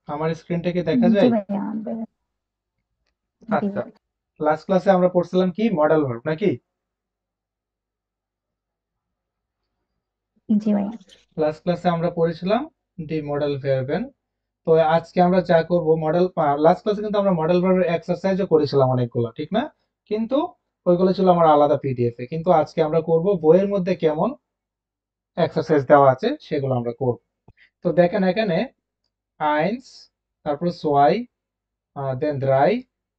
আমার স্ক্রিনটা কি দেখা জি যায়? ভাইয়া জি আচ্ছা, ভাই লাস্ট ক্লাসে আমরা পড়ছিলাম কি মডেল ভার্ব নাকি? জি ভাইয়া লাস্ট ক্লাসে আমরা পড়েছিলাম দি মডেল ভার্বেন। তো আজকে আমরা যা করব মডেল, লাস্ট ক্লাসে কিন্তু আমরা মডেল ভার্বের এক্সারসাইজও করেছিলাম অনেকগুলো, ঠিক না? কিন্তু ওইগুলো ছিল আমার আলাদা পিডিএফ এ, কিন্তু আজকে আমরা করব বইয়ের মধ্যে কেমন এক্সারসাইজ দেওয়া আছে সেগুলো আমরা করব। তো দেখেন এখানে আইনস, তারপর সোয়াই, দেন দ্রাই,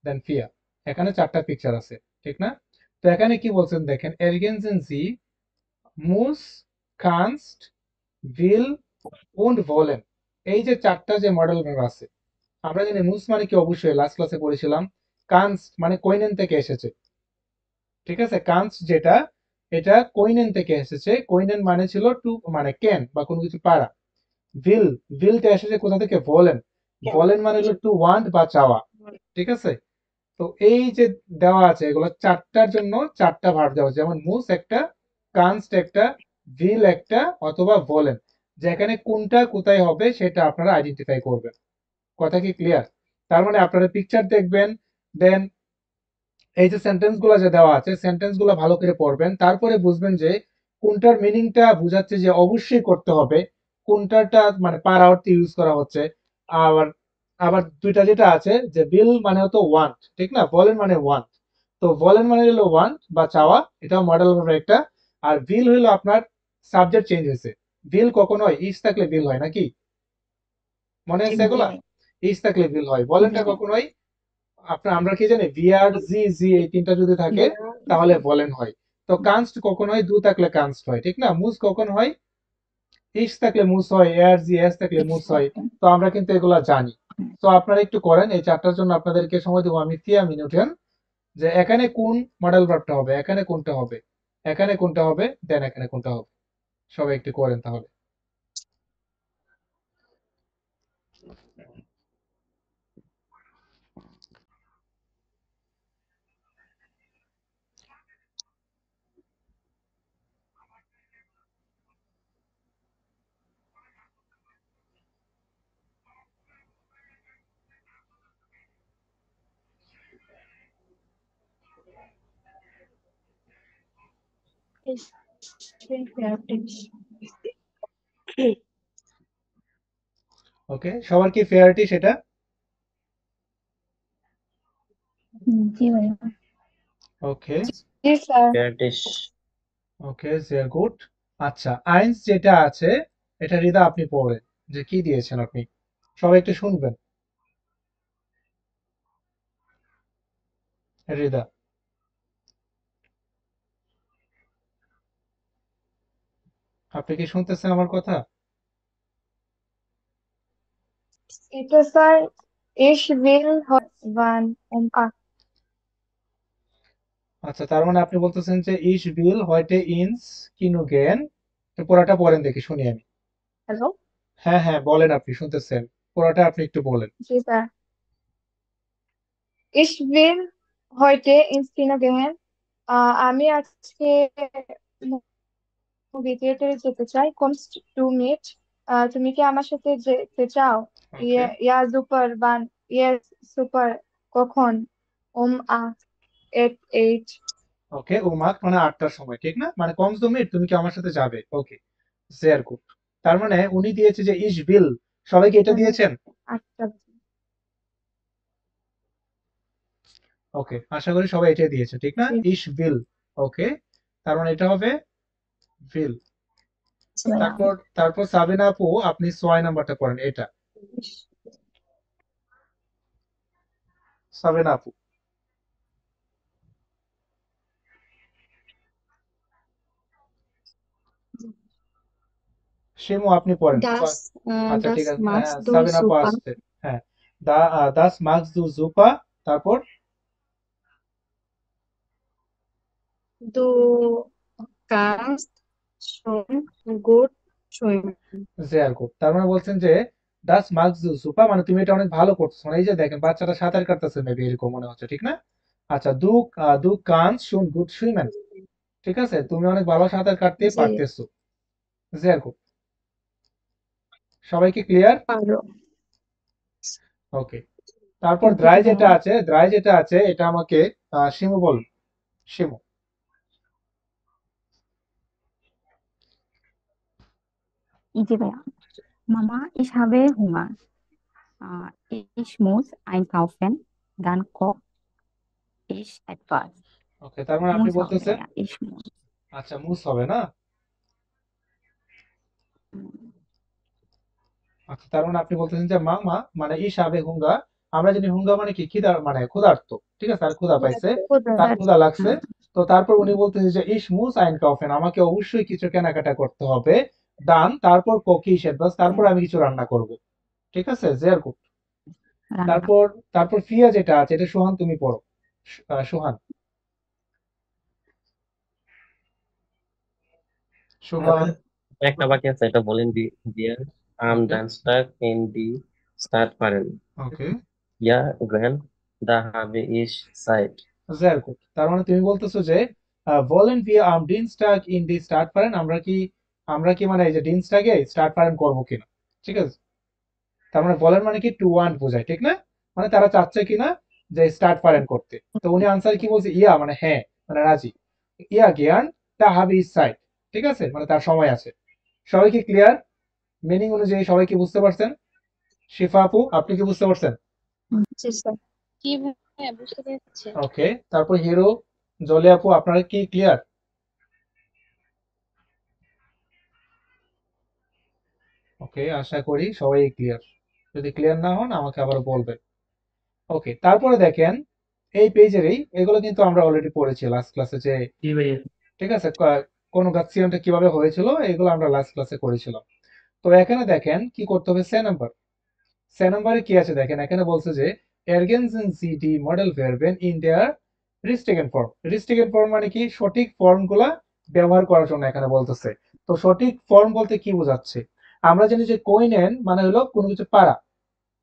দেন ফিয়া, এখানে চারটা পিকচার আছে, ঠিক না? তো এখানে কি বলছেন দেখেন, এরগেনসেন জি মুস কানস্ট ভিল und wollen, এই যে চারটা যে মডেল ভার্ব আছে, আমরা জানি মুস মানে কি, অবশ্যই লাস্ট ক্লাসে পড়েছিলাম। কানস্ট মানে কৈনেন থেকে এসেছে, ঠিক আছে? কানস্ট যেটা, এটা কৈনেন থেকে এসেছে। কৈনেন মানে ছিল টু, মানে ক্যান বা কোনো কিছু পারা। ভিল, ভিলটা এসেছে কোথা থেকে? ভোলেন, ভোলেন মানে হলো টু ওয়ান্ট বা চাওয়া, ঠিক আছে? তো এই যে দেওয়া আছে, এগুলো চারটার জন্য চারটা ভার্ব দেওয়া আছে, যেমন মুস একটা, কানস্ট একটা, ভিল একটা, অথবা ভোলেন। যেখানে কোনটা কোথায় হবে সেটা আপনারা আইডেন্টিফাই করবেন। কথা কি ক্লিয়ার? তার মানে আপনারা পিকচার দেখবেন, দেন এই যে সেন্টেন্স গুলো যে দেওয়া আছে, সেন্টেন্স গুলো ভালো করে পড়বেন, তারপরে বুঝবেন যে কোনটার মিনিংটা বুঝাচ্ছে যে অবশ্যই করতে হবে, কোনটাটা মানে পার অর্থে ইউজ করা হচ্ছে। আবার আবার দুইটা যেটা আছে, যে বিল মানে হতো ওয়ান্ট, ঠিক না? বলেন মানে ওয়ান্ট। তো বলেন মানে হলো ওয়ান্ট বা চাওয়া, এটাও মডেল ভার্ব একটা। আর বিল হলো আপনার সাবজেক্ট চেঞ্জ হয়েছে। বিল কখনো হয় ইস থাকলে বিল হয় নাকি? মনে আছে জি এগুলা? ভাই ইস থাকলে বিল হয়। জি বলেনটা ভাই কখনোই, আপনার আমরা কি জানি ভিআর জি জি এই তিনটা যদি থাকে তাহলে বলেন হয়। তো কানস্ট কখন হয়? দু থাকলে কানস্ট হয়, ঠিক না? মুস কখন হয়? ইস থাকলে মুস হয়, এর জি এস থাকলে মুস হয়। তো আমরা কিন্তু এগুলা জানি। তো আপনারা একটু করেন, এই চারটার জন্য আপনাদেরকে সময় দেবো আমি 3 মিনিটের। যে এখানে কোন মডেল ভার্বটা হবে, এখানে কোনটা হবে, এখানে কোনটা হবে, দেন এখানে কোনটা হবে। সবাই একটু করেন তাহলে। ওকে, সবার কি ফেয়ারিটি সেটা? জি ভাইয়া ওকে, জি স্যার প্র্যাকটিস। ওকে, sehr গুড। আচ্ছা, আইনস যেটা আছে, এটা হৃদা আপনি পড়েন, যে কি দিয়েছেন আপনি, সবাই একটু শুনবেন। হৃদা, আপনি কি শুনতেছেন আমার কথা? এটা sir ich will heute wann acht আচ্ছা, তার মানে আপনি বলতেছেন যে ich will heute ins Kino gehen। তো পুরোটা পড়েন দেখি, শুনি আমি। হ্যালো হ্যাঁ হ্যাঁ, বলেন, আপনি শুনতেছেন, পুরোটা আপনি একটু বলেন। জি sir ich will heute ins Kino gehen আমি আজকে মুভি থিয়েটারে যেতে চাই kommst du mit তুমি কি আমার সাথে যেতে চাও okay, yeah super wann yes super কখন acht at eight ওকে, ও মার্ক মানে 8টার সময়, ঠিক না? মানে কমস দু মিট, তুমি কি আমার সাথে যাবে? ওকে, sehr গুড। তার মানে উনি দিয়েছে যে ich will, সবাইকে এটা মানে দিয়েছেন। 8টা ওকে, আশা করি সবাই এটাই দিয়েছে, ঠিক না? জি ich will, ওকে, তার মানে এটা হবে will। ভাইয়া তারপর তারপর সাবিনা আপু, আপনি 6 নাম্বারটা পড়েন, এটা সাবিনা আপু। শিমু আপনি পড়েন Das, আচ্ছা ঠিক das আছে, হ্যাঁ magst du সাবিনা আপু super. আসছে। হ্যাঁ, দাস মার্কস দু জুপা, তারপর Du kannst schon gut schwimmen. জেয়ার গুড। তার মানে বলছেন যে দাস মার্কস দু জুপা, মানে তুমি এটা অনেক ভালো করছো, মানে এই যে দেখেন বাচ্চাটা সাঁতার কাটতেছে মেবি, এরকম মনে হচ্ছে, ঠিক না? আচ্ছা, দু কান শুন গুড সুইমেন, ঠিক আছে, তুমি অনেক ভালো সাঁতার কাটতে জি, পারতেছো। জেয়ার গুড। সবাই কি ক্লিয়ার? পারো। ওকে, তারপর দ্রায় যেটা আছে এটা আমাকে শিমু বল। শিমু। জি ভাইয়া। Mama, ich habe Hunger. Ich muss einkaufen. Dann koche ich etwas. ওকে, তার মানে আপনি Muss হবে বলতেছেন ভাইয়া, ich muss. আচ্ছা মুস হবে না। আচ্ছা, তার মানে আপনি বলতেছেন যে মামা মানে ইসাবে হুঙ্গা, আমরা জানি হুঙ্গা মানে কি, খিদা মানে ক্ষুধার্ত, ঠিক আছে, তার ক্ষুধা পাইছে, তার ক্ষুধার্ত। ক্ষুধা লাগছে। হুম, তো তারপর উনি বলতেছে যে ইস মুস আইন কাউফেন, আমাকে অবশ্যই কিছু কেনাকাটা করতে হবে। দান, তারপর কোকি সেটবাস, তারপর আমি কিছু রান্না করব। ঠিক আছে, জের গুড। রান্না। তারপর তারপর ফিয়া যেটা আছে এটা সোহান তুমি পড়ো। সোহান। সোহান। একটা বাকি আছে, এটা বলেন wir am okay. Donnerstag in die Stadt fahren. Okay, Ja, gern, da habe ich Zeit. sehr gut। তার মানে তুমি বলতেছো যে wollen wir am Dienstag in die Stadt fahren, আমরা কি মানে এই যে ডিনস্টাগে স্টার্ট ফারেন করবো কিনা, ঠিক আছে। তার মানে বলেন মানে কি টু ওয়ান্ট বোঝায়, ঠিক না, মানে তারা চাচ্ছে কিনা যে স্টার্ট ফারেন করতে। তো উনি আনসার কি বলছে, ইয়া মানে হ্যাঁ, মানে রাজি। ইয়া জ্ঞান তা হাবি ইজ সাইড, ঠিক আছে, মানে তার সময় আছে। সবাই কি ক্লিয়ার? মিনিং অনুযায়ী সবাই কি বুঝতে পারছেন? শিফা আপু আপনি কি বুঝতে পারছেন? জি স্যার। জি ভাইয়া, বুঝতে পেরেছি। ওকে, তারপর হিরো, জলে আপু আপনারা কি ক্লিয়ার? ওকে, আশা করি সবাই ক্লিয়ার। যদি ক্লিয়ার না হন আমাকে আবার বলবেন। ওকে, তারপরে দেখেন এই পেজেরই এগুলো কিন্তু আমরা অলরেডি পড়েছি লাস্ট ক্লাসে, যে ঠিক আছে কনভার্সিয়নটা কিভাবে হয়েছিল এগুলো আমরা লাস্ট ক্লাসে করেছিলাম। তো এখানে দেখেন কি করতে হবে, সে নাম্বারে কি আছে দেখেন, এখানে বলছে যে এরগেনসেন সিটি মডেল ভার্বেন ইন দেয়ার রিস্ট্রিকেন ফর্ম। রিস্ট্রিকেন ফর্ম মানে কি, সঠিক ফর্মগুলা ব্যবহার করার জন্য এখানে বলতেছে। তো সঠিক ফর্ম বলতে কি বোঝাচ্ছে, আমরা জানি যে কোইনেন মানে হলো কোনো কিছু পারা,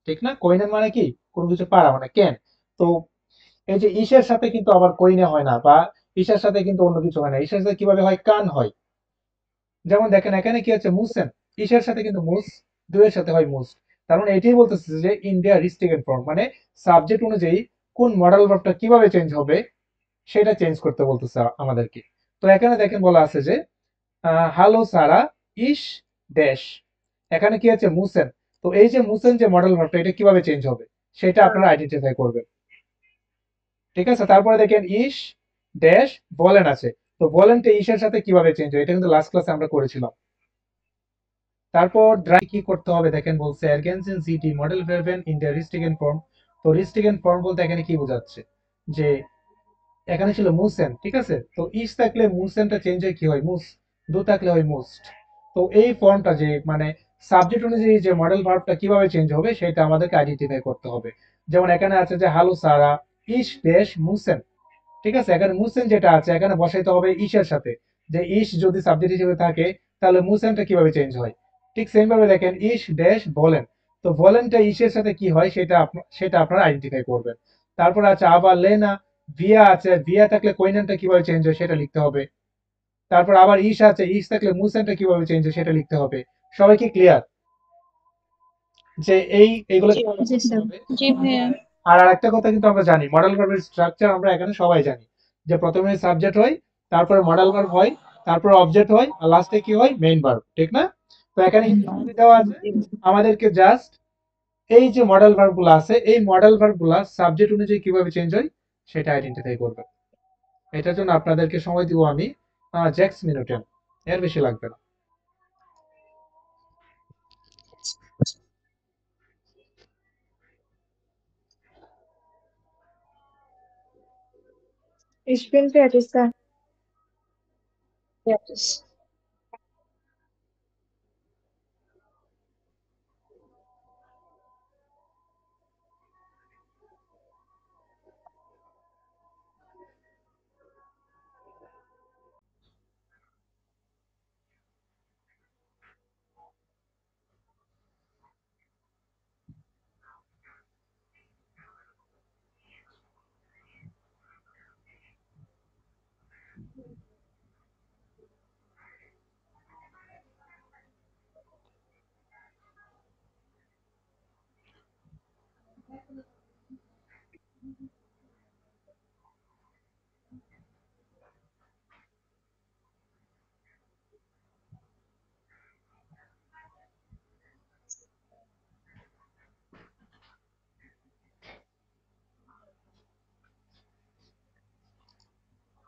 ঠিক না, কোইনেন মানে কি কোনো কিছু পারা মানে কেন। তো এই যে ইসের সাথে কিন্তু আবার কইনে হয় না, বা ইসের সাথে কিন্তু অন্য কিছু হয় না, ইসের সাথে কিভাবে হয়, কান হয়। যেমন দেখেন এখানে কি আছে, মুসেন, ইসের সাথে কিন্তু মুস, দুয়ের সাথে হয় মুস। তার মানে এটাই বলতেছে যে ইন্ডিয়া রিস্ট্রিকেন ফর্ম মানে সাবজেক্ট অনুযায়ী কোন মডেল ভার্বটা কিভাবে চেঞ্জ হবে সেটা চেঞ্জ করতে বলতেছে আমাদেরকে। তো এখানে দেখেন বলা আছে যে হ্যালো সারা ইস ড্যাশ, এখানে কি আছে মুসেন। তো এই যে মুসেন যে মডেল ভার্বটা এটা কিভাবে চেঞ্জ হবে সেটা আপনারা আইডেন্টিফাই করবেন, ঠিক আছে। তারপরে দেখেন ইস ড্যাশ বলেন আছে, তো বলেনটা ইসের সাথে কিভাবে চেঞ্জ হয় এটা কিন্তু লাস্ট ক্লাসে আমরা করেছিলাম। তারপর ড্রাই কি করতে হবে দেখেন, বলছে এরগেনসেন সিটি মডেল ভার্বেন ইন দ্য রিস্ট্রিকেন ফর্ম। তো রিস্ট্রিকেন ফর্ম বলতে এখানে কি বোঝাচ্ছে, যে এখানে ছিল মুসেন, ঠিক আছে, তো ইস থাকলে মুসেনটা চেঞ্জ হয় কি হয় মুস, দু থাকলে হয় মুস্ট। তো এই ফর্মটা যে মানে সাবজেক্ট অনুযায়ী যে মডেল ভার্বটা কিভাবে চেঞ্জ হবে সেটা আমাদেরকে আইডেন্টিফাই করতে হবে। যেমন এখানে আছে যে হ্যালো সারা ইস ড্যাশ মুসেন, ঠিক আছে, এখানে মুসেন যেটা আছে এখানে বসাইতে হবে ইসের সাথে, যে ইস যদি সাবজেক্ট হিসেবে থাকে তাহলে মুসেনটা কিভাবে চেঞ্জ হয়। ঠিক সেম ভাবে দেখেন ইস ড্যাশ বলেন, তো বলেনটা ইসের সাথে কি হয় সেটা আপনারা আইডেন্টিফাই করবেন। তারপর আছে আবার লেনা ভিয়া আছে, ভিয়া থাকলে কোইনেনটা কিভাবে চেঞ্জ হয় সেটা লিখতে হবে। তারপর আবার ইস আছে, ইস থাকলে মুসেনটা কিভাবে চেঞ্জ হয় সেটা লিখতে হবে। সবাই কি ক্লিয়ার যে এইগুলো জি কিভাবে জি করতে স্যার। হবে? জি ভাইয়া। আর আরেকটা কথা কিন্তু আমরা জানি, মডেল ভার্বের স্ট্রাকচার আমরা এখানে সবাই জানি, যে প্রথমে সাবজেক্ট হয়, তারপরে মডেল ভার্ব হয়, তারপরে অবজেক্ট হয়, আর লাস্টে কি হয়, মেইন ভার্ব, ঠিক না। তো এখানে কি দেওয়া আছে, আমাদেরকে জাস্ট এই যে মডেল ভার্ব গুলো আছে এই মডেল ভার্ব গুলা সাবজেক্ট অনুযায়ী কিভাবে চেঞ্জ হয় সেটা আইডেন্টিফাই করবে। এটার জন্য আপনাদেরকে সময় দিব আমি 6 মিনিট, এর বেশি লাগবে না। Ich bin fertig, sir. Yes.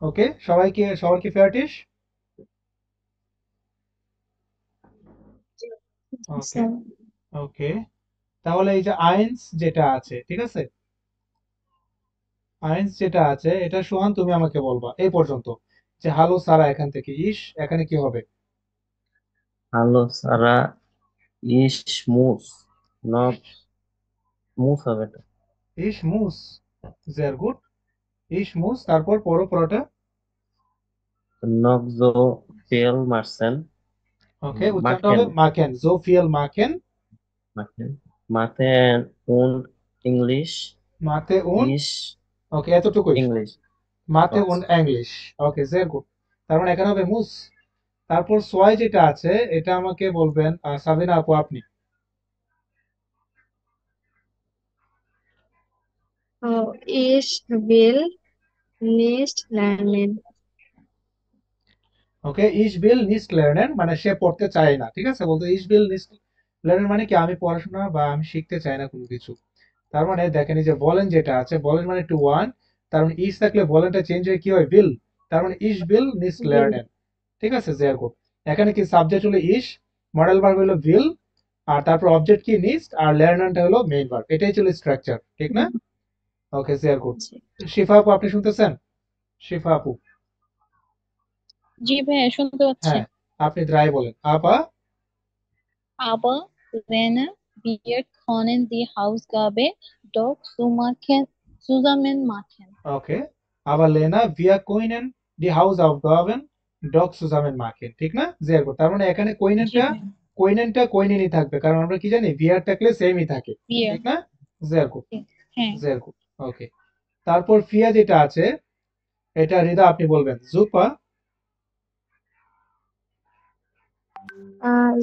ওকে, সবার কি ফেয়ারটিস? ওকে স্যার ওকে, তাহলে এই যে আইনস যেটা আছে, ঠিক আছে, আইনস যেটা আছে এটা সোহান তুমি আমাকে বলবা এই পর্যন্ত যে হ্যালো সারা এখান থেকে ইস এখানে কি হবে? Hallo Sarah, ich muss noch muss হবে এটা। ইস মুস, ভেরি গুড। ইস মুস, তারপর পরোটা। Noch so viel machen, ওকে, উচ্চারণটা হবে machen, মাকেন, জো ফিয়েল Maken, machen, machen und English মাতে উন, is ওকে এতটুকুই, English মাতে was উন ইংলিশ। ওকে, ভেরি গুড। তার মানে এখানে হবে মুস। তারপর সোয়াই যেটা আছে এটা আমাকে বলবেন সাবিনা আপু আপনি। Ich will nicht lernen. ওকে, ইশ বিল নিস্ট লের্নেন মানে সে পড়তে চায় না, ঠিক আছে, বলতে ইশ বিল নিস্ট লের্নেন মানে কি আমি পড়াশোনা বা আমি শিখতে চাই না কোনো কিছু। তার মানে দেখেন এই যে বলেন যেটা আছে, বলেন মানে টু ওয়ান, তার মানে ইস থাকলে বলেনটা চেঞ্জ হয়ে কি হয় বিল, তার মানে ইশ বিল নিস্ট Will. লের্নেন, ঠিক আছে, জের গুড। এখানে কি সাবজেক্ট হলো ইশ, মডেল ভার্ব হলো বিল, আর তারপর অবজেক্ট কি নিস্ট, আর লের্নারটা হলো মেইন ভার্ব, এটাই ছিল স্ট্রাকচার, ঠিক না? ওকে, জের গুড। শিফা আপু আপনি শুনতেছেন? শিফা আপু, জি ভাইয়া শুনতে পাচ্ছি। হ্যাঁ, আপনি দ্রাই বলেন আপা। Aber Lena, wir können die Hausaufgabe doch zusammen machen. Okay, আবার লেনা ভিয়া কোইনেন ডি হাউস অফ গাভেন ডগ সুজামেন মার্কেট, ঠিক না, জের গুড। তার মানে এখানে জি কোইনেনটা ভাইয়া। কোইনেনই থাকবে, কারণ আমরা কি জানি ভিয়ার থাকলে সেমই থাকে, Wir. ঠিক না, জের গুড, হ্যাঁ। জের গুড। ওকে, তারপর ফিয়া যেটা আছে এটা রিদা আপনি বলবেন। জুপা,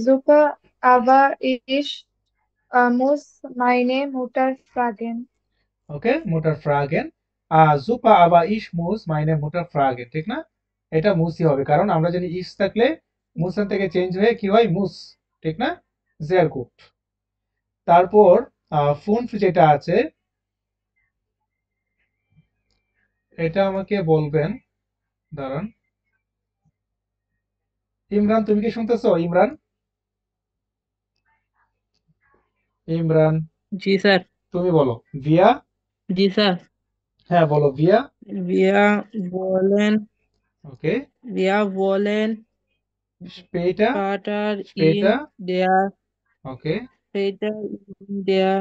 super, aber ich muss meine Mutter fragen. ওকে, মোটর ফ্রাগেন, জুপা আবা ইশ মুস মাইনে মোটর ফ্রাগেন, ঠিক না, এটা মুসই হবে কারণ আমরা জানি ইশ থাকলে মুসেন থেকে চেঞ্জ হয়ে কি হয় মুস, ঠিক না, জের গুড। তারপর ফুনফ যেটা আছে এটা আমাকে বলবেন, দাঁড়ান, ইমরান তুমি কি শুনতেছো? ইমরান, ইমরান जी सर। তুমি বলো ভিয়া। जी सर। হ্যাঁ বলো ভিয়া। wir wollen okay, wir wollen স্পেটা, später স্পেটা, ওকে, in der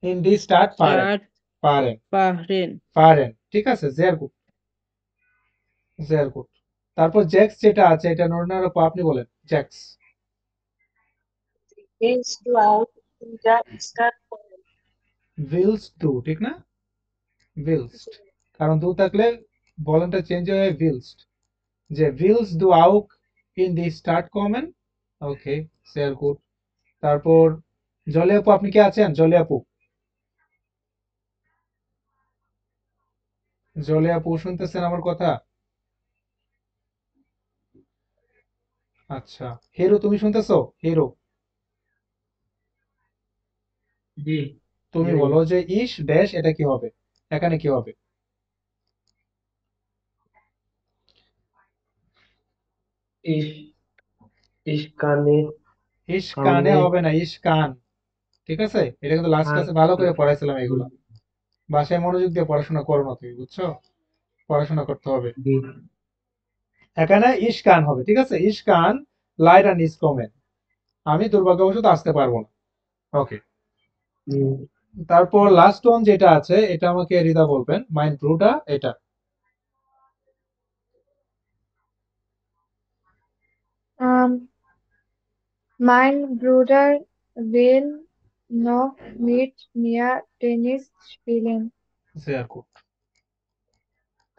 ইন দি স্টার্ট পারেন, Stadt পারেন, Bahrain. পারেন, ঠিক আছে, জের গুড, জের গুড। তারপর জ্যাক্স যেটা আছে এটা নর্নার উপর আপনি বলেন জ্যাক্স। Willst du auch in der Stadt wohnen? উইলস টু, ঠিক না, উইলস্ট, কারণ দু থাকলে বলেনটা চেঞ্জ হয়ে উইলস্ট, যে উইলস ডু আউক ইন দি স্টার্ট কমেন। ওকে, সেয়ার গুড। তারপর জলে আপু আপনি কি আছেন? জলে আপু, জলে আপু শুনতেছেন আমার কথা? আচ্ছা, হিরো তুমি শুনতেছো? হিরো জি তুমি বলো যে ইশ ড্যাশ এটা কি হবে, এখানে কি হবে? ich ich kann nicht ইশ কানে kann হবে না, ইশ কান, ঠিক আছে, এটা কিন্তু লাস্ট ক্লাসে ভালো করে পড়াইছিলাম এগুলা। বাসায় মনোযোগ দিয়ে পড়াশোনা করো না তুমি, বুঝছো, পড়াশোনা করতে হবে। এখানে ইশ কান হবে, ঠিক আছে, ইশ কান লাইট আর নিস কমেন, আমি দুর্ভাগ্যবশত আসতে পারবো না। ওকে, তারপর লাস্ট ওয়ান যেটা আছে এটা আমাকে রিদা বলবেন, মাইন্ড ব্রুটা এটা। Mein Bruder will noch mit mir Tennis spielen. sehr gut,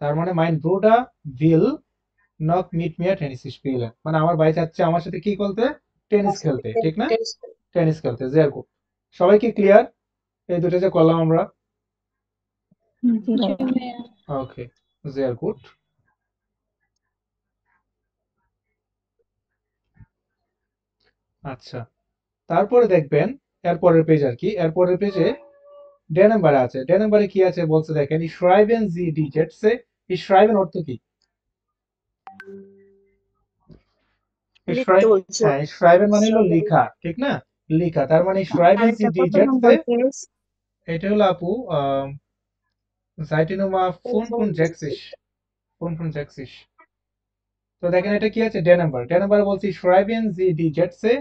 তার মানে মাইন্ড ব্রুটা উইল নট মিট মি এট টেনিস স্পিলেন, মানে আমার ভাই চাচ্ছে আমার সাথে কি খেলতে, টেনিস খেলতে, ঠিক না, টেনিস খেলতে, sehr gut। সবাই কি ক্লিয়ার এই দুটো যে করলাম আমরা? জি জি ভাইয়া। ভাইয়া। ওকে, sehr gut। আচ্ছা, তারপরে দেখবেন এরপরের পেজ আর কি, এরপরের পেজে ডে নাম্বারে আছে, ডে নাম্বারে কি আছে বলছে দেখেন, schreiben Sie die Sätze schreiben অর্থ কি? লিখতে বলছো হ্যাঁ, schreiben মানে হলো লেখা, ঠিক না? লেখা, তার মানে schreiben আরেকটা Sie die কত নম্বর Sätze, পেজ? এটা হলো আপু Seite Nummer 65 তো দেখেন এটা কি আছে, ডে নাম্বার বলছি schreiben Sie die Sätze,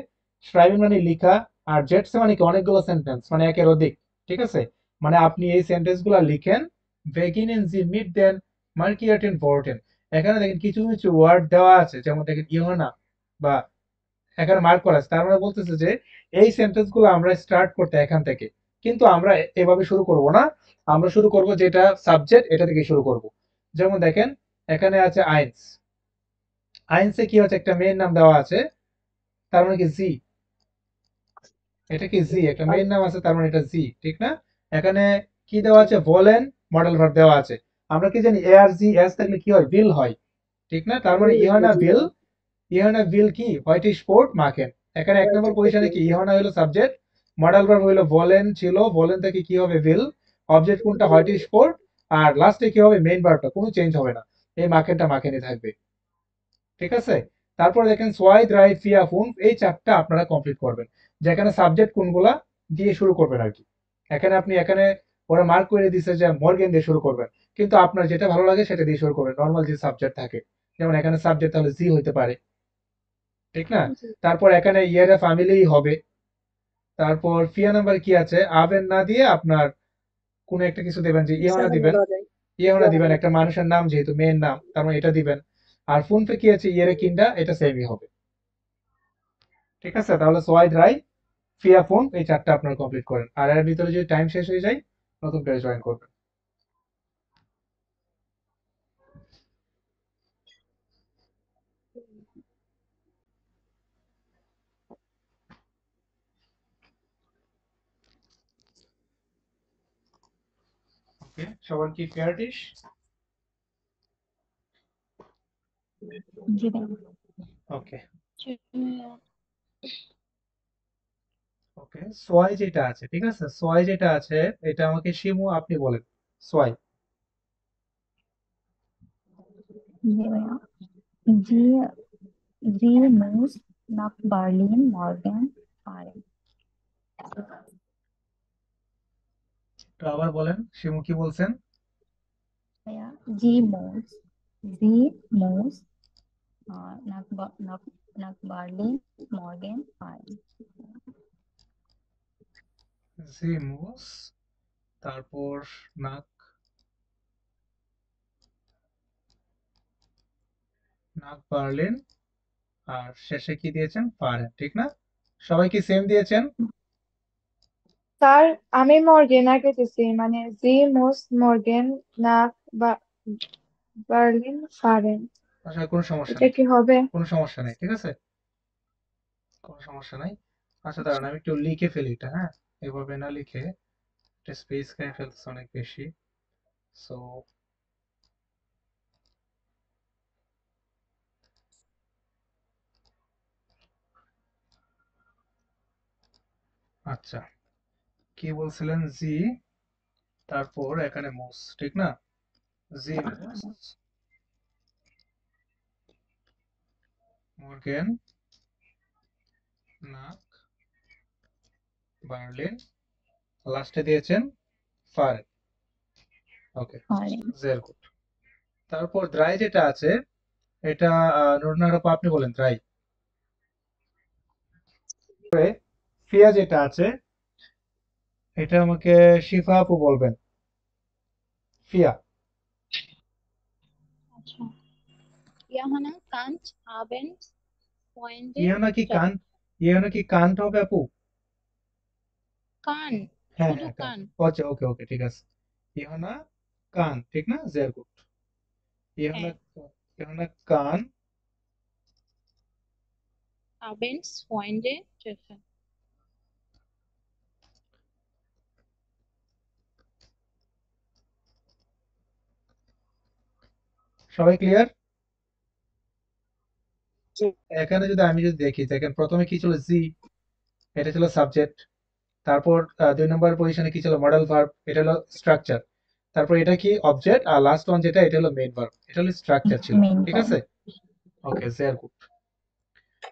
schreiben মানে লেখা, আর Sätze মানে কি অনেকগুলো সেন্টেন্স, মানে একের অধিক, ঠিক আছে? মানে আপনি এই সেন্টেন্স গুলা লিখেন, beginnen Sie mit den markierten Worten। এখানে দেখেন কিছু কিছু ওয়ার্ড দেওয়া আছে, যেমন দেখেন ইহনা বা এখানে মার্ক করা আছে, তার মানে বলতেছে যে এই সেন্টেন্স গুলো আমরা স্টার্ট করতে এখান থেকে, কিন্তু আমরা এভাবে শুরু করব না, আমরা শুরু করব যেটা সাবজেক্ট এটা থেকে শুরু করব। যেমন দেখেন এখানে আছে আইনস, আইনসে কি হচ্ছে, একটা মেয়ের নাম দেওয়া আছে, তার মানে কি জি, এটা কি জি, একটা মেয়ের নাম আছে তার মানে এটা জি, ঠিক না? এখানে কি দেওয়া আছে, বলেন মডেল ভার্ব দেওয়া আছে, আমরা কি জানি এ আর জি এস থাকলে কি হয়, বিল হয়, ঠিক না? তার মানে ইহানা বিল, ইহানা বিল কি হোয়াইট স্পোর্ট মাখেন। এখানে এক নম্বর পজিশনে কি ইহানা হলো সাবজেক্ট, মডেল ভার্ব হলো বলেন ছিল, বলেন থেকে কি হবে বিল, অবজেক্ট কোনটা হোয়াইট স্পোর্ট, আর লাস্টে কি হবে মেইন ভার্বটা, কোনো চেঞ্জ হবে না, এই মাখেনটা মাখেনই থাকবে, ঠিক আছে? তারপর দেখেন সোয়াই দ্রাই ফিয়া ফুন, এই চারটা আপনারা কমপ্লিট করবেন, যেখানে সাবজেক্ট কোনগুলা দিয়ে শুরু করবেন আর কি। এখানে আপনি এখানে ওরা মার্ক করে দিছে যে মর্গেন দিয়ে শুরু করবেন, কিন্তু আপনার যেটা ভালো লাগে সেটা দিয়ে শুরু করবেন, নর্মাল যে সাবজেক্ট থাকে, যেমন এখানে সাবজেক্ট তাহলে জি হইতে পারে, ঠিক না? তারপর এখানে ইয়ারে ফ্যামিলি হবে, তারপর ফিয়া নাম্বার কি আছে, আবেন না দিয়ে আপনার কোন একটা কিছু দিবেন, যে ইহনা দিবেন, ইহনা দিবেন একটা মানুষের নাম যেহেতু মেয়ের নাম, তার মানে এটা দিবেন। আর ফোন পে কি আছে, ইয়েরে কিন্ডা, এটা সেমই হবে, ঠিক আছে? তাহলে সোয়াই ড্রাই ফিয়া ফোন এই চারটা আপনারা কমপ্লিট করেন, আর এর ভিতরে যদি টাইম শেষ হয়ে যায় নতুন করে জয়েন করবেন। ওকে, সবার কি ফেয়ারটিশ? জি ভাইয়া। ওকে জি- ওকে, সোয়াই যেটা আছে, ঠিক আছে, সোয়াই যেটা আছে এটা আমাকে শিমু আপনি বলেন, সোয়াই। জি ভাইয়া। জি জি মুস নাক বার্লিন মর্গেন ফারেন। তো আবার বলেন শিমু কি বলছেন? ভাইয়া জি মুস নাক বার্লিন মর্গেন ফারেন। জিমুস, তারপর নাক, নাক বার্লিন, আর শেষে কি দিয়েছেন, ফারেন, ঠিক না? সবাই কি সেম দিয়েছেন? স্যার আমি মর্গেন আগে দিছি, মানে জি মোস মর্গেন নাক বা বার্লিন ফারেন, আসলে কোনো সমস্যা এটা নেই, কি হবে? কোনো সমস্যা নেই, ঠিক আছে, কোনো সমস্যা নাই। আচ্ছা দাঁড়ান আমি একটু লিখে ফেলি এটা, হ্যাঁ, এভাবে না লিখে এটা স্পেস খেয়ে ফেলতেছে অনেক বেশি, সো আচ্ছা, কি বলছিলেন, জি, তারপর এখানে মোস, ঠিক না? জি মোস মর্গেন নাক বার্লিন, লাস্টে দিয়েছেন ফারেন। ওকে, ফারেন। Very good. তারপর দ্রাই যেটা আছে এটা নুরনার আপা আপনি বলেন দ্রাই। ফিয়া যেটা আছে এটা আমাকে শিফা আপু বলবেন, ফিয়া। আচ্ছা, ইয়াহানা কাঞ্চ আবেন পয়েন্টে ইহানা কি কান, ইহানা কি কান্ট হবে আপু? কান, হ্যাঁ শুধু হ্যাঁ কান, কান। আচ্ছা ওকে ওকে ঠিক আছে, ইহানা কান, ঠিক না? ভেরি গুড, ইহানা, হ্যাঁ, ইহানা কান, আবেন পয়েন্টে ট্রেফেন। সবাই ক্লিয়ার? জি। এখানে যদি আমি যদি দেখি, দেখেন প্রথমে কি ছিল, জি, এটা ছিল সাবজেক্ট, তারপর 2 নম্বর পজিশনে কি ছিল, মডেল ভার্ব, এটা হলো স্ট্রাকচার, তারপর এটা কি অবজেক্ট, আর লাস্ট ওয়ান যেটা এটা হলো মেইন ভার্ব, এটা হলো স্ট্রাকচার ছিল, Main ঠিক verb. আছে? ওকে, sehr gut।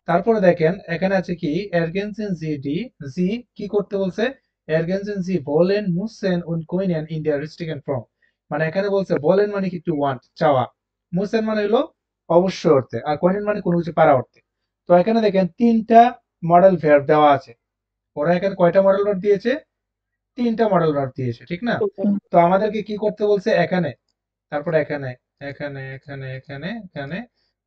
তারপরে দেখেন এখানে আছে কি ergänzen Sie die, জি কি করতে বলছে, ergänzen Sie wollen, müssen und können in der richtigen Form, মানে এখানে বলছে wollen মানে কি টু ওয়ান্ট, চাওয়া, müssen মানে হলো অবশ্যই অর্থে, আর können মানে কোনো কিছু পারা অর্থে। তো এখানে দেখেন তিনটা মডেল ভার্ব দেওয়া আছে, ওরা এখানে কয়টা মডেল ভার্ব দিয়েছে, তিনটা মডেল ভার্ব দিয়েছে, ঠিক না? তো আমাদেরকে কি করতে বলছে এখানে, তারপর এখানে এখানে এখানে এখানে এখানে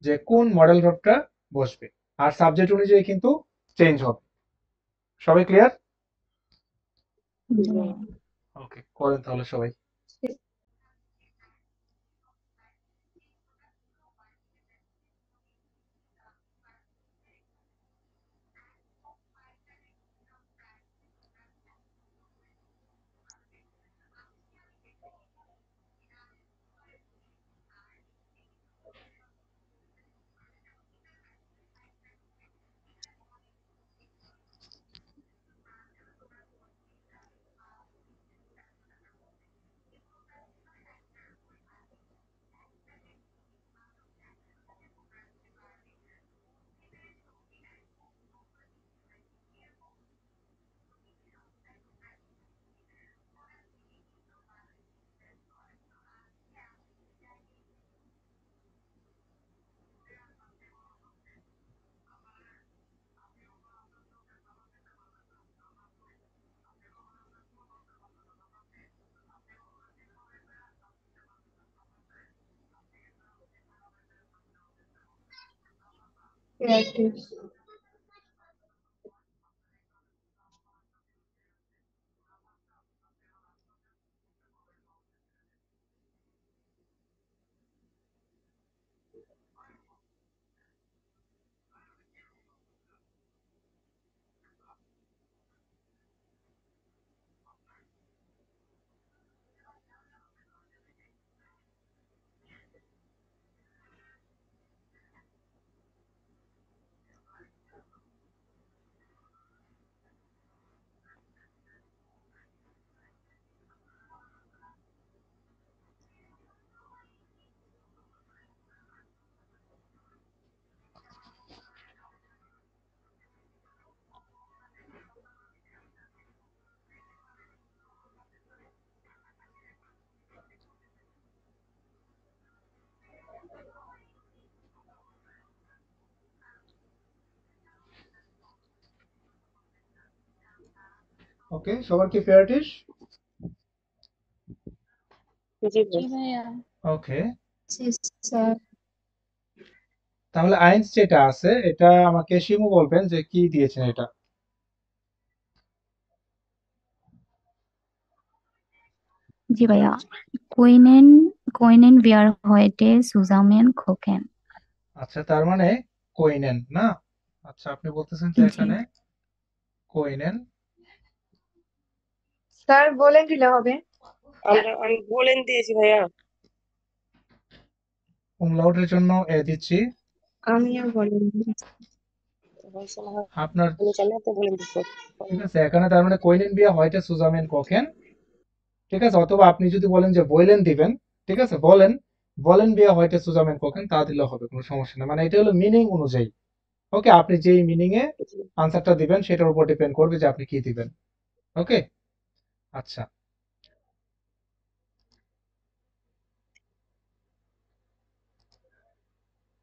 যে কোন মডেল ভার্বটা বসবে, আর সাবজেক্ট অনুযায়ী কিন্তু চেঞ্জ হবে। সবাই ক্লিয়ার? জি ভাইয়া। ওকে, করেন তাহলে সবাই। Practice. ওকে, সবার কি ফেয়ারিটিস? জি জি ভাইয়া। ওকে, জি স্যার। তাহলে আইনস যেটা আছে এটা আমাকে শিমু বলবেন যে কি দিয়েছেন এটা। জি ভাইয়া। Können wir heute zusammen kochen? আচ্ছা, তার মানে কোইনেন না? আচ্ছা, আপনি বলতেছেন যে জি। এখানে কোইনেন, স্যার বলে দিলে হবে। আমি বলেন দিয়েছি ভাইয়া। উমলাউটের জন্য এ দিচ্ছি। আমিও বলেন। আপনার আমি জানি আপনি বলেন দিচ্ছেন। ঠিক আছে, এখানে তার মানে কোইনেন বিয়া হয়টা সুজামেন কোকেন, ঠিক আছে, অথবা আপনি যদি বলেন যে বয়লেন দিবেন, ঠিক আছে, বলেন বলেন বিয়া হয়টা সুজামেন কোকেন তা দিলে হবে, কোনো সমস্যা নেই, মানে এটা হলো মিনিং অনুযায়ী। ওকে, আপনি যেই মিনিং এ আনসারটা দিবেন সেটার উপর ডিপেন্ড করবে যে আপনি কি দিবেন। ওকে, আচ্ছা,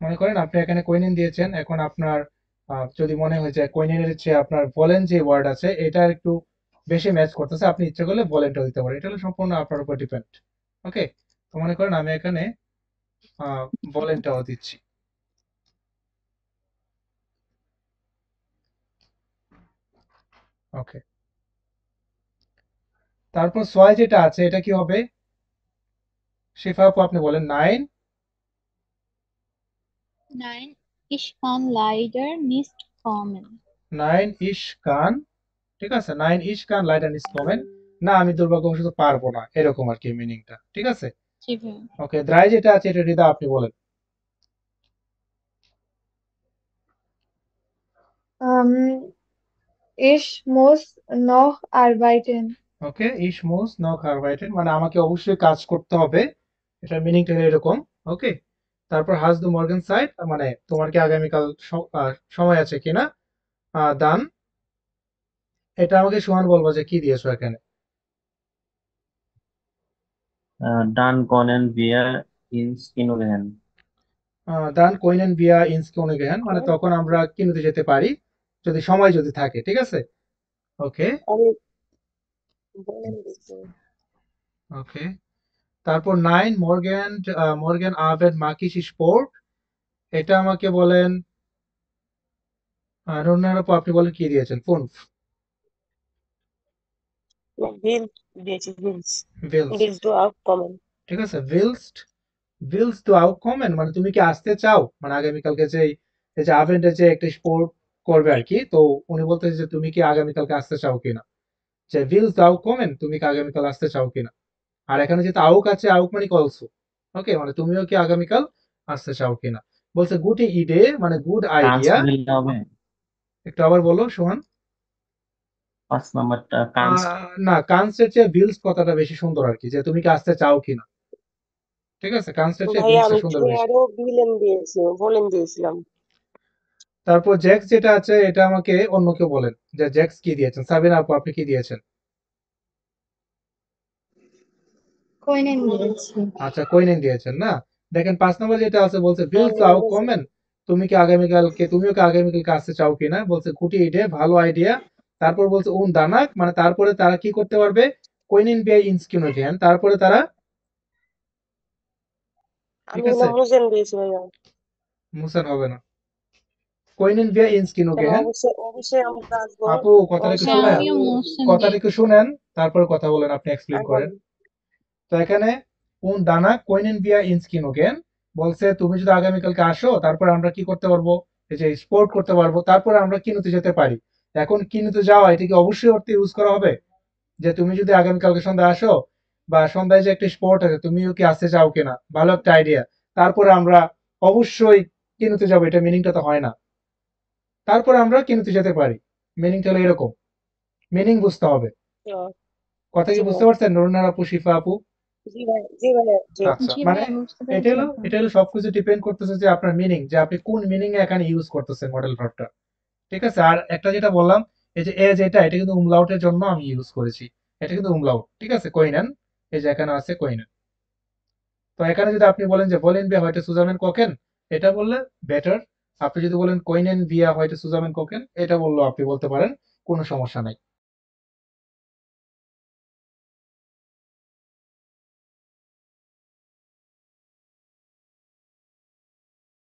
মনে করেন আপনি এখানে কোইনেন দিয়েছেন, এখন আপনার যদি মনে হয় যে কোইনেনের চেয়ে আপনার বলেন যে ওয়ার্ড আছে এটা একটু বেশি ম্যাচ করতেছে, আপনি ইচ্ছে করলে বলেনটা দিতে পারেন, এটা হলো সম্পূর্ণ আপনার উপর ডিপেন্ড। ওকে, তো মনে করেন আমি এখানে বলেনটাও দিচ্ছি। ওকে, তারপর 6 যেটা আছে এটা কি হবে? শিফা আপু আপনি বলেন 9। Nein, ich kann leider nicht kommen. 9 ইশ কান, ঠিক আছে, 9 ইশ কান লাইডার নিস কমেন, না আমি দুর্ভাগ্যবশত পারবো না, এরকম আর কি মিনিংটা, ঠিক আছে? জি ভাইয়া। ওকে, দ্রাই যেটা আছে এটা হৃদয় আপনি বলেন। Ich muss noch arbeiten. ওকে, ich muss noch arbeiten মানে আমাকে অবশ্যই কাজ করতে হবে, এটার মিনিংটা হলো এরকম। ওকে, তারপর hast du morgen Zeit মানে তোমার কি আগামীকাল সময় আছে কিনা। দান, এটা আমাকে সোহান বলবো যে কি দিয়েছো এখানে। Dann können wir ins Kino gehen. দান কইনেন বিয়া ইন্স গেহেন মানে তখন আমরা কিনতে যেতে পারি যদি সময় যদি থাকে, ঠিক আছে। ওকে আমি বলেন দিয়েছি। ওকে, তারপর 9 মর্গেন আবেদ মাকিস স্পোর্ট, এটা আমাকে বলেন রুনার আপু আপনি বলেন কি দিয়েছেন কোন। বিল দিয়েছি, বিলস ভিলস, বিলস টু আউট কমন। ঠিক আছে। ভিলস টু আউটকমেন মানে তুমি কি আসতে চাও, মানে আগামীকালকে যে এই যে আভেন্টে যে একটা স্পোর্ট করবে আর কি, তো উনি বলতেছে যে তুমি কি আগামীকালকে আসতে চাও কিনা, যে ভিলস টু আউটকমেন তুমি কি আগামীকাল আসতে চাও কিনা। আর এখানে যেহেতু আউক আছে, আউক মানে অলসো, ওকে মানে তুমিও কি আগামীকাল আসতে চাও কিনা। বলছে গুড ইডে মানে গুড কাজ আইডিয়া। দিলে হবে। একটু আবার বলো সোহান। 5 নাম্বারটা কাজ। না, কানসের চেয়ে ভিলস কথাটা বেশি সুন্দর আর কি, যে তুমি কি আসতে চাও কিনা, ঠিক আছে। কানসের চেয়ে ভাইয়া ভিলসটা আমি সুন্দর বেশি। চেয়ারও বিলেন দিয়েছি, বলেন দিয়েছিলাম। তারপর জ্যাক্স যেটা আছে এটা আমাকে অন্য কেউ বলেন যে জ্যাক্স কি দিয়েছেন। সাবিনা আপু আপনি কি দিয়েছেন। কোইনেন দিয়েছি। আচ্ছা কইনেন দিয়েছেন না। দেখেন 5 নম্বর যেটা আছে বলছে ভিলস আমি টু বলেছি, আউটকমেন তুমিও কি আগামীকালকে আসতে চাও কিনা। বলছে খুঁটি ইডে ভালো আইডিয়া। তারপর বলছে উন দানাক মানে তারপরে তারা কি করতে পারবে, কইনেন বিয়াই ইনস্কিউনোগেন তারপরে তারা, ঠিক আমি আছে। না মুজেন দিয়েছি ভাইয়া। মুসান হবে না, কইনেন বিয়াই কেন ইনস্কিউনোগেন। অবশ্যই অবশ্যই আমরা আসবো, আপু কথাটা একটু অবশ্যই হ্যাঁ, আমরা শুনেন, আমিও আসবো। মোশন কথাটা দিই। একটু শুনেন তারপরে কথা বলেন, আপনি এক্সপ্লেইন আমি করেন। বলেন, তো এখানে উন দানা কইনেন বিয়া ইনস্কিনোগেন বলছে তুমি যদি আগামীকালকে আসো তারপর আমরা কি করতে পারবো, এই যে স্পোর্ট করতে পারবো, তারপরে আমরা কিনুতে যেতে পারি। এখন কিনুতে যাওয়া এটা কি অবশ্যই অর্থে ইউজ করা হবে, যে তুমি যদি আগামীকালকে সন্ধ্যায় আসো বা সন্ধ্যায় যে একটা স্পোর্ট আছে তুমিও কি আসতে চাও কিনা, ভালো একটা আইডিয়া, তারপরে আমরা অবশ্যই কিনুতে যাবো, এটা মিনিংটা তো হয় না। তারপরে আমরা কিনুতে যেতে পারি, মিনিংটা হলো এরকম, মিনিং বুঝতে হবে। আহ, কথা কি জি বুঝতে ভাইয়া, পারছেন নরুনার আপু শিফা আপু। জি ভাইয়া, জি ভাইয়া, জি। আচ্ছা জি মানে ভাইয়া, বুঝতে এটা পেরেছি হলো এখন। এটা হলো সবকিছু ডিপেন্ড করতেছে যে আপনার মিনিং, যে আপনি কোন মিনিং এ এখানে ইউজ করতেছেন মডেল ভার্বটা, ঠিক আছে। আর একটা যেটা বললাম এই যে এজ এটা কিন্তু উমলাউটের জন্য আমি ইউজ করেছি, এটা কিন্তু উমলাউট, ঠিক আছে। কইনেন এই যে এখানে আছে কইনেন। তো এখানে যদি আপনি বলেন যে বলেন বিয়া হয়তো সুজামেন কোকেন, এটা বললে বেটার। আপনি যদি বলেন কইনেন বিয়া হয়তো সুজামেন কোকেন, এটা বললেও আপনি বলতে পারেন, কোনো সমস্যা নাই।